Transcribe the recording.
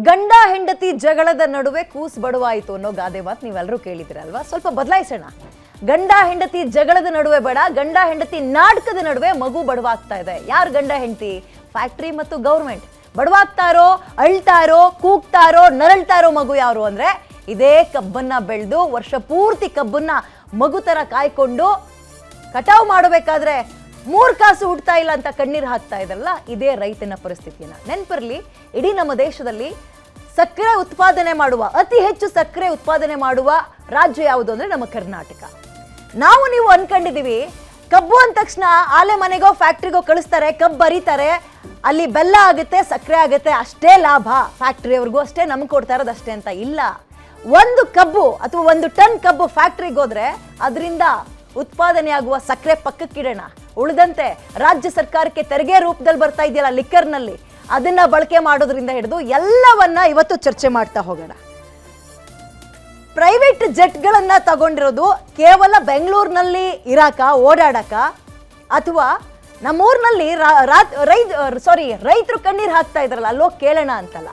ಗಂಡ ಹೆಂಡತಿ ಜಗಳದ ನಡುವೆ ಕೂಸ್ ಬಡವಾಯಿತು ಅನ್ನೋ ಗಾದೆ ಮಾತು ನೀವೆಲ್ಲರೂ ಕೇಳಿದಿರಲ್ವಾ? ಸ್ವಲ್ಪ ಬದಲಾಯಿಸೋಣ. ಗಂಡ ಹೆಂಡತಿ ಜಗಳದ ನಡುವೆ ಬೇಡ, ಗಂಡ ಹೆಂಡತಿ ನಾಟಕದ ನಡುವೆ ಮಗು ಬಡವಾಗ್ತಾ ಇದೆ. ಯಾರು ಗಂಡ ಹೆಂಡತಿ? ಫ್ಯಾಕ್ಟ್ರಿ ಮತ್ತು ಗೌರ್ಮೆಂಟ್. ಬಡವಾಗ್ತಾರೋ, ಅಳ್ತಾರೋ, ಕೂಗ್ತಾರೋ, ನರಳ್ತಾರೋ ಮಗು ಯಾರು ಅಂದ್ರೆ ಇದೇ ಕಬ್ಬನ್ನ ಬೆಳೆದು ವರ್ಷ ಪೂರ್ತಿ ಕಬ್ಬನ್ನ ಮಗು ತರ ಕಾಯ್ಕೊಂಡು ಕಟಾವು ಮಾಡಬೇಕಾದ್ರೆ 3 ಕಾಸು ಹುಡ್ತಾ ಇಲ್ಲ ಅಂತ ಕಣ್ಣೀರು ಹಾಕ್ತಾ ಇದಲ್ಲ, ಇದೇ ರೈತನ ಪರಿಸ್ಥಿತಿನ. ನೆನಪಿರ್ಲಿ, ಇಡೀ ನಮ್ಮ ದೇಶದಲ್ಲಿ ಸಕ್ಕರೆ ಉತ್ಪಾದನೆ ಮಾಡುವ, ಅತಿ ಹೆಚ್ಚು ಸಕ್ಕರೆ ಉತ್ಪಾದನೆ ಮಾಡುವ ರಾಜ್ಯ ಯಾವುದು ಅಂದ್ರೆ ನಮ್ಮ ಕರ್ನಾಟಕ. ನಾವು ನೀವು ಅನ್ಕೊಂಡಿದೀವಿ ಕಬ್ಬು ಅಂದ ತಕ್ಷಣ ಆಲೆ ಮನೆಗೋ ಫ್ಯಾಕ್ಟ್ರಿಗೋ ಕಳಿಸ್ತಾರೆ, ಕಬ್ಬು ಬರೀತಾರೆ, ಅಲ್ಲಿ ಬೆಲ್ಲ ಆಗುತ್ತೆ, ಸಕ್ಕರೆ ಆಗುತ್ತೆ, ಅಷ್ಟೇ ಲಾಭ ಫ್ಯಾಕ್ಟ್ರಿಯವ್ರಿಗೂ ಅಷ್ಟೇ, ನಮ್ಗೆ ಕೊಡ್ತಾ ಇರೋದು ಅಷ್ಟೇ ಅಂತ ಇಲ್ಲ. ಒಂದು ಕಬ್ಬು ಅಥವಾ 1 ಟನ್ ಕಬ್ಬು ಫ್ಯಾಕ್ಟ್ರಿಗೆ ಹೋದ್ರೆ ಅದರಿಂದ ಉತ್ಪಾದನೆ ಆಗುವ ಸಕ್ಕರೆ ಪಕ್ಕಕ್ಕಿಡೋಣ. ಉಳಿದಂತೆ ರಾಜ್ಯ ಸರ್ಕಾರಕ್ಕೆ ತೆರಿಗೆ ರೂಪದಲ್ಲಿ ಬರ್ತಾ ಇದೆಯಲ್ಲ ಲಿಕ್ಕರ್ನಲ್ಲಿ, ಅದನ್ನ ಬಳಕೆ ಮಾಡೋದ್ರಿಂದ ಹಿಡಿದು ಎಲ್ಲವನ್ನ ಇವತ್ತು ಚರ್ಚೆ ಮಾಡ್ತಾ ಹೋಗೋಣ. ಪ್ರೈವೇಟ್ ಜೆಟ್ಗಳನ್ನ ತಗೊಂಡಿರೋದು ಕೇವಲ ಬೆಂಗಳೂರಿನಲ್ಲಿ ಇರಾಕ, ಓಡಾಡಕ, ಅಥವಾ ನಮ್ಮೂರಿನಲ್ಲಿ ರೈತರು ಕಣ್ಣೀರು ಹಾಕ್ತಾ ಇದ್ರಲ್ಲ ಅಲ್ಲೋ ಕೇಳೋಣ ಅಂತಲ್ಲ.